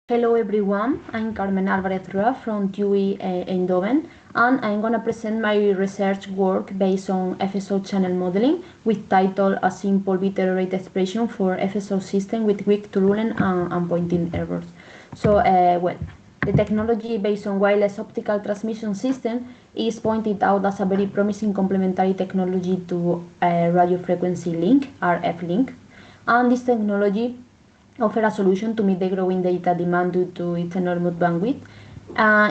Hello everyone, I'm Carmen Álvarez Roa from TUI Eindhoven, and I'm going to present my research work based on FSO channel modeling with title A Simple Ber Expression for FSO System with weak turbulence and pointing errors. So, the technology based on wireless optical transmission system is pointed out as a very promising complementary technology to radio frequency link, RF link, and this technology offer a solution to meet the growing data demand due to its enormous bandwidth.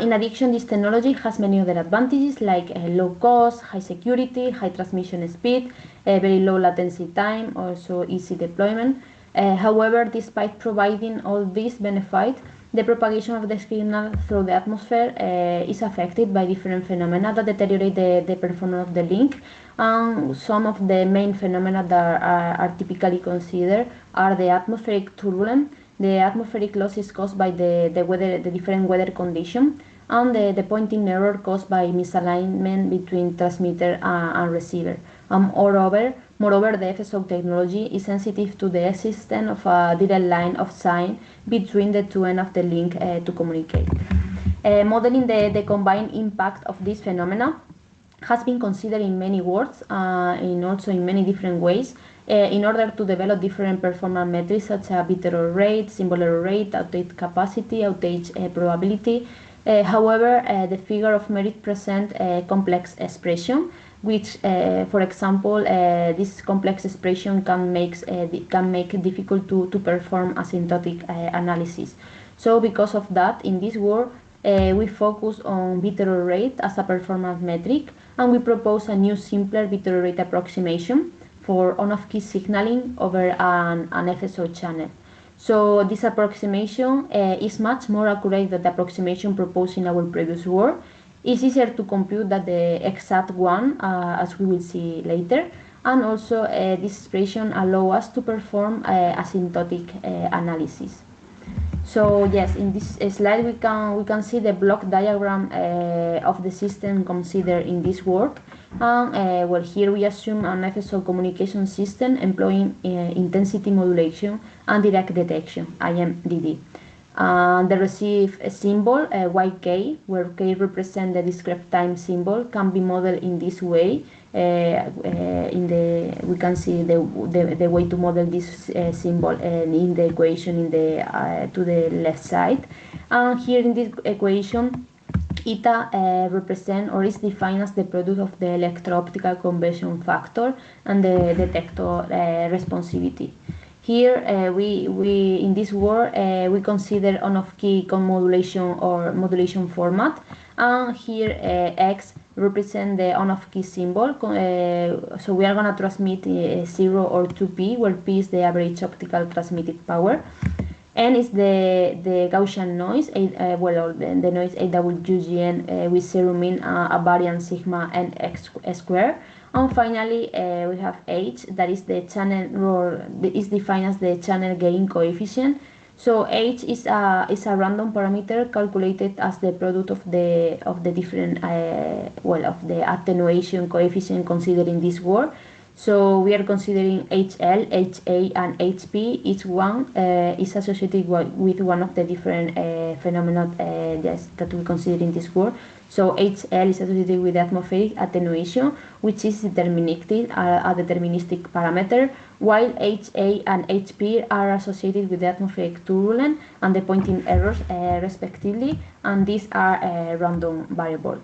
In addition, this technology has many other advantages like low cost, high security, high transmission speed, very low latency time, also easy deployment. However, despite providing all these benefits, the propagation of the signal through the atmosphere is affected by different phenomena that deteriorate the performance of the link. Some of the main phenomena that are typically considered are the atmospheric turbulence, the atmospheric losses caused by the different weather conditions, and the pointing error caused by misalignment between transmitter and receiver. Moreover, the FSO technology is sensitive to the existence of a direct line of sight between the two ends of the link to communicate. Modeling the combined impact of this phenomena has been considered in many words and also in many different ways in order to develop different performance metrics such as bit error rate, symbol error rate, outage capacity, outage probability. However, the figure of merit present a complex expression, which, for example, this complex expression can make it difficult to perform asymptotic analysis. So, because of that, in this work, we focus on bit error rate as a performance metric, and we propose a new, simpler bit error rate approximation for on-off key signaling over an FSO channel. So this approximation is much more accurate than the approximation proposed in our previous work. It's easier to compute than the exact one, as we will see later, and also this expression allows us to perform asymptotic analysis. So yes, in this slide we can see the block diagram of the system considered in this work. Well, here we assume an FSO communication system employing intensity modulation and direct detection, IMDD. The receive symbol, YK, where K represents the discrete time symbol, can be modeled in this way. We can see the way to model this symbol in the equation to the left side. And here in this equation, eta represents or is defined as the product of the electro-optical conversion factor and the detector responsivity. Here we in this work we consider on-off key conmodulation or modulation format, and here X represent the on-off key symbol. So we are going to transmit 0 or 2p, where p is the average optical transmitted power. N is the Gaussian noise, or the noise AWGN with 0 mean, a variance sigma n x squared. And finally, we have H, that is the channel, or is defined as the channel gain coefficient. So H is a random parameter calculated as the product of the different of the attenuation coefficient considered in this work. So we are considering HL, HA, and HP. Each one is associated with one of the different phenomena that we consider in this work. So HL is associated with atmospheric attenuation, which is deterministic, a deterministic parameter, while HA and HP are associated with the atmospheric turbulence and the pointing errors, respectively, and these are random variables.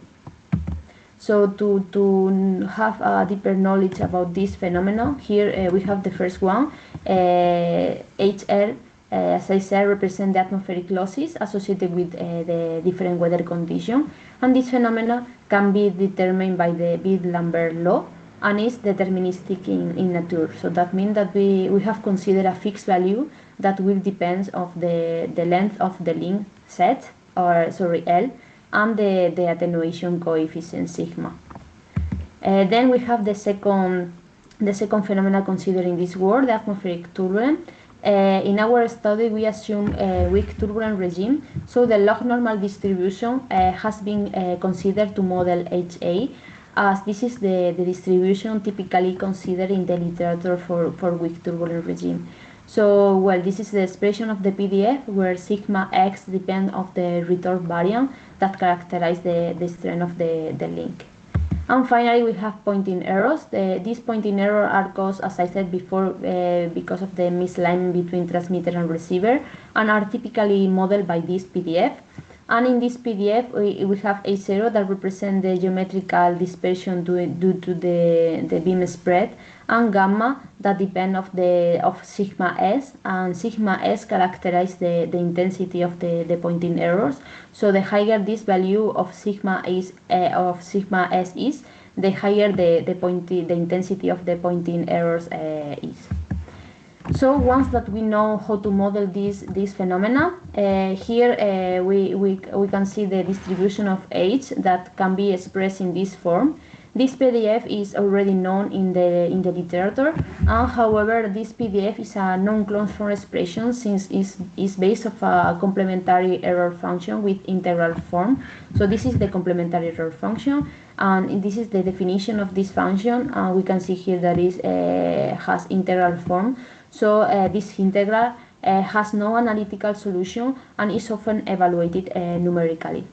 So to have a deeper knowledge about this phenomenon, here we have the first one. HL, as I said, represent the atmospheric losses associated with the different weather conditions, and this phenomena can be determined by the Bid-Lambert law and is deterministic in nature. So that means that we have considered a fixed value that will depend on the length of the link set, L, and the attenuation coefficient sigma. Then we have the second phenomena considered in this work, the atmospheric turbulence. In our study, we assume a weak turbulent regime, so the log normal distribution has been considered to model HA, as this is the distribution typically considered in the literature for weak turbulent regime. So, well, this is the expression of the PDF where sigma x depends on the return variant that characterize the strength of the link. And finally, we have pointing errors. These pointing errors are caused, as I said before, because of the misalignment between transmitter and receiver, and are typically modeled by this PDF. And in this PDF, we have A0 that represents the geometrical dispersion due to the beam spread, and gamma that depend of sigma s, and sigma s characterize the intensity of the pointing errors. So the higher this value of sigma s is, the higher the intensity of the pointing errors is. So once that we know how to model this phenomena, here we can see the distribution of H that can be expressed in this form. This PDF is already known in the literature, and however, this PDF is a non-closed form expression since it's based on a complementary error function with integral form. So this is the complementary error function, and this is the definition of this function. We can see here that it has integral form. So this integral has no analytical solution and is often evaluated numerically.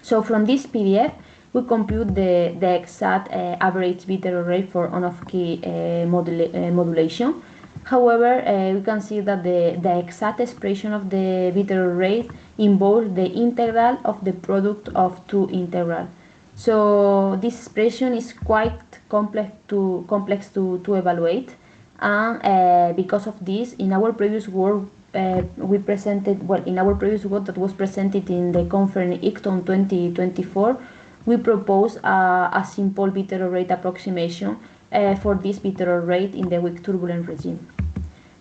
So from this PDF, we compute the exact average bit error rate for on-off key modulation. However, we can see that the exact expression of the bit error rate involves the integral of the product of two integrals. So this expression is quite complex to evaluate, and because of this, in our previous work we presented, well, in our previous work that was presented in the conference ICTON 2024, we propose a simple bit error rate approximation for this bit error rate in the weak turbulent regime.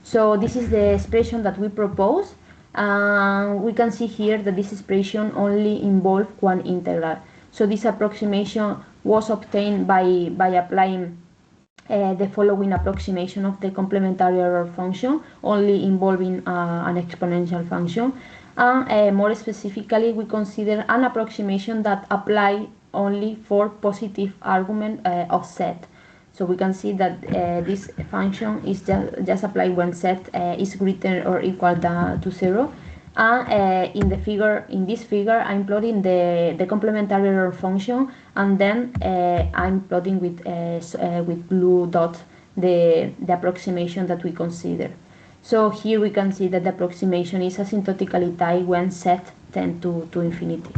So this is the expression that we propose. We can see here that this expression only involves one integral. So this approximation was obtained by applying the following approximation of the complementary error function, only involving an exponential function. And more specifically, we consider an approximation that applies only for positive argument offset. So we can see that this function is just applied when z is greater or equal to 0. And in this figure, I'm plotting the complementary error function, and then I'm plotting with blue dot the approximation that we consider. So here we can see that the approximation is asymptotically tight when z tends to infinity.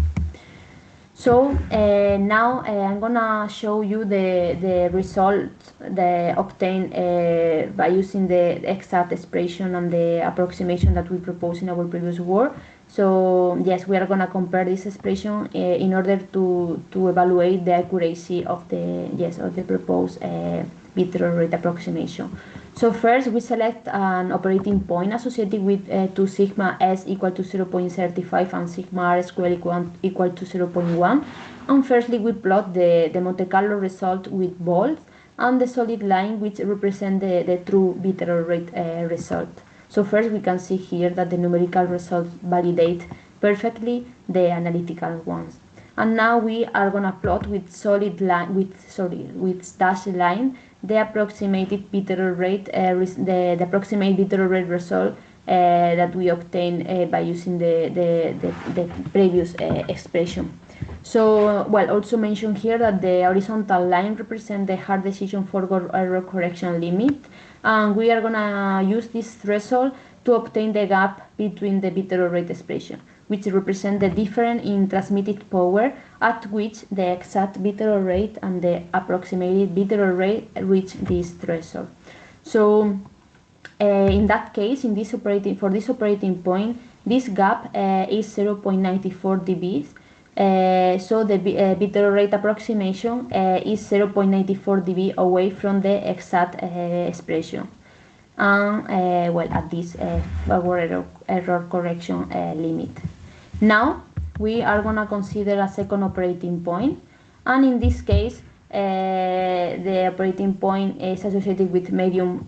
So now I'm gonna show you the results obtained by using the exact expression and the approximation that we proposed in our previous work. So yes, we are gonna compare this expression in order to evaluate the accuracy of the proposed bit error rate approximation. So first, we select an operating point associated with to sigma s equal to 0.35 and sigma r squared equal to 0.1. And firstly, we plot the Monte Carlo result with bolts and the solid line which represent the true bit error rate result. So first, we can see here that the numerical results validate perfectly the analytical ones. And now we are gonna plot with solid line with dashed line the approximated bit error rate, the approximate bit error rate result that we obtained by using the previous expression. So, well, also mention here that the horizontal line represents the hard decision forward error correction limit, and we are gonna use this threshold to obtain the gap between the bit error rate expression, which represent the difference in transmitted power at which the exact bit error rate and the approximated bit error rate reach this threshold. So in that case, for this operating point, this gap is 0.94 dB. So the bit error rate approximation is 0.94 dB away from the exact expression. And well, at this forward error correction limit. Now we are going to consider a second operating point, and in this case the operating point is associated with medium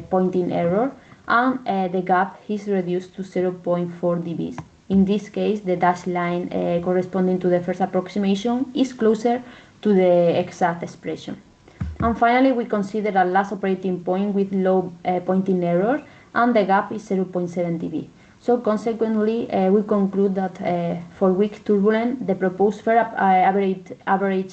pointing error, and the gap is reduced to 0.4 dB. In this case, the dashed line corresponding to the first approximation is closer to the exact expression. And finally, we consider a last operating point with low pointing error, and the gap is 0.7 dB. So consequently, we conclude that for weak turbulence, the proposed fair average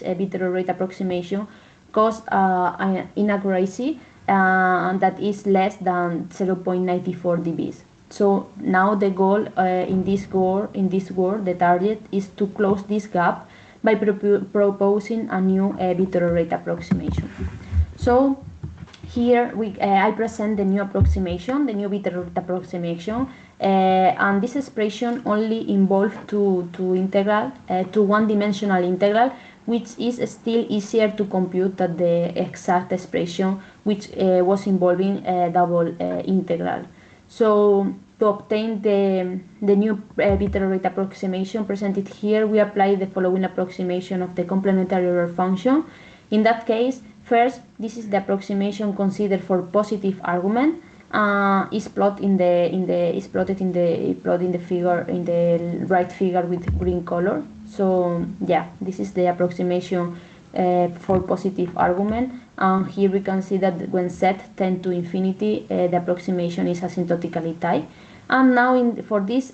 bit error rate approximation caused an inaccuracy that is less than 0.94 dBs. So now the goal in this work, the target is to close this gap by proposing a new bit error rate approximation. So here I present the new approximation, the new bit error rate approximation, and this expression only involves two one-dimensional integral, which is still easier to compute than the exact expression, which was involving a double integral. So to obtain the new bit error rate approximation presented here, we apply the following approximation of the complementary error function. In that case, first, this is the approximation considered for positive argument. Is plotted in the figure, in the right figure with green color. So yeah, this is the approximation for positive argument, and here we can see that when z tends to infinity, the approximation is asymptotically tight. And now for this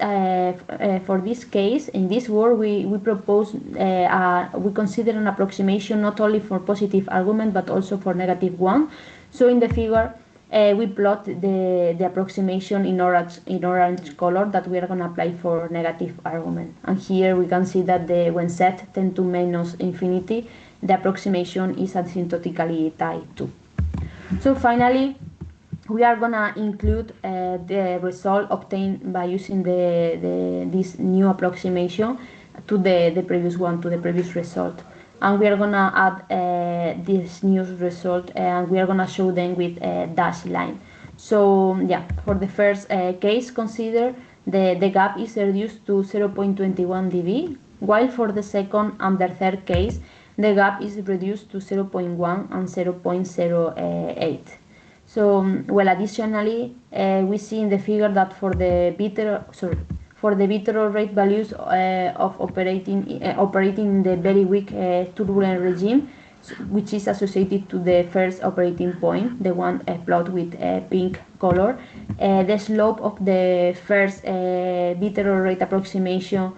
case, in this work, we propose we consider an approximation not only for positive argument but also for negative one. So in the figure, we plot the approximation in orange color that we are going to apply for negative argument. And here we can see that when z tends to minus infinity, the approximation is asymptotically tight too. So finally, we are going to include the result obtained by using this new approximation to the previous one, to the previous result. And we are going to add this new result, and we are going to show them with a dashed line. So yeah, for the first case, consider the gap is reduced to 0.21 dB, while for the second and the third case, the gap is reduced to 0.1 and 0.08. So, well, additionally, we see in the figure that for the bit error rate values of operating in the very weak turbulent regime, which is associated to the first operating point, the one plotted with pink color, the slope of the first bit error rate approximation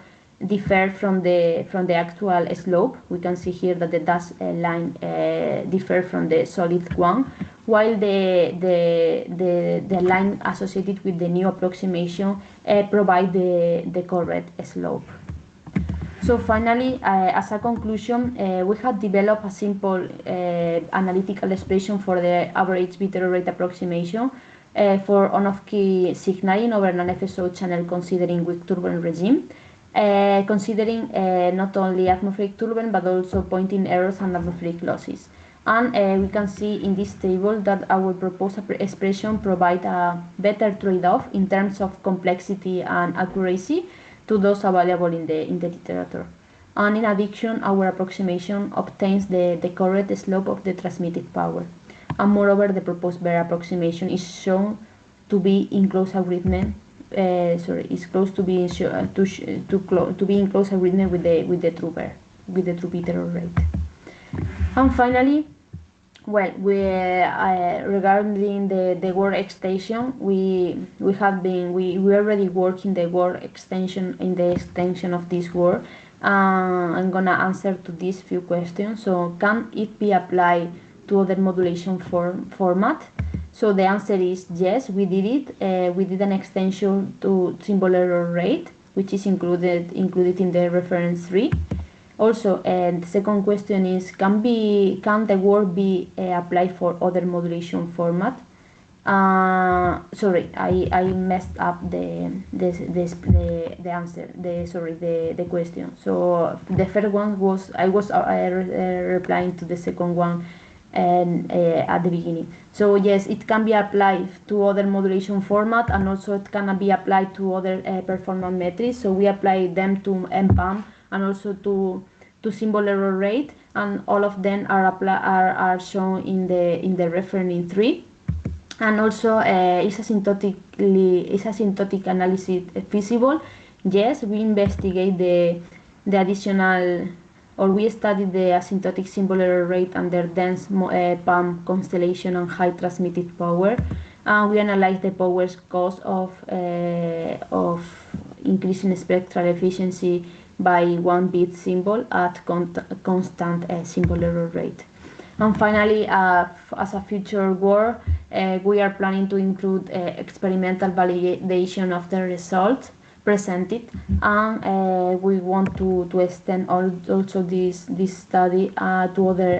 differ from the actual slope. We can see here that the dashed line differ from the solid one, while the line associated with the new approximation provide the correct slope. So finally, as a conclusion, we have developed a simple analytical expression for the average bit error rate approximation for on-off-key signaling over an FSO channel considering weak turbulent regime, considering not only atmospheric turbulence but also pointing errors and atmospheric losses. And we can see in this table that our proposed expression provides a better trade-off in terms of complexity and accuracy to those available in the literature. And in addition, our approximation obtains the correct slope of the transmitted power. And moreover, the proposed Ber approximation is shown to be in close agreement. Is close to be in close agreement with the true Ber, with the true bit error rate. And finally, well, regarding the work extension, we already work in the work extension of this work. I'm gonna answer to these few questions. So, can it be applied to other modulation format? So the answer is yes, we did it. We did an extension to simple error rate, which is included in the reference 3. Also, the second question is, can the work be applied for other modulation format? Sorry, I messed up the answer. The question. So the first one was I was replying to the second one and at the beginning. So yes, it can be applied to other modulation format, and also it can be applied to other performance metrics. So we apply them to MPAM and also to simple error rate, and all of them are shown in the reference 3. And also, is asymptotic analysis feasible? Yes, we investigate the additional, or we study the asymptotic simple error rate under dense PAM constellation and high transmitted power. And we analyze the power cost of increasing spectral efficiency by 1 bit symbol at constant symbol error rate. And finally, as a future work, we are planning to include experimental validation of the results presented, and we want to extend also this study to other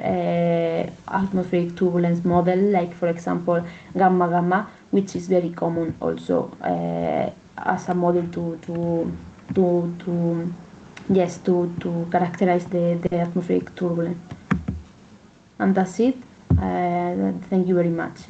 atmospheric turbulence model, like for example gamma gamma, which is very common also as a model to characterize the atmospheric turbulence. And that's it. Thank you very much.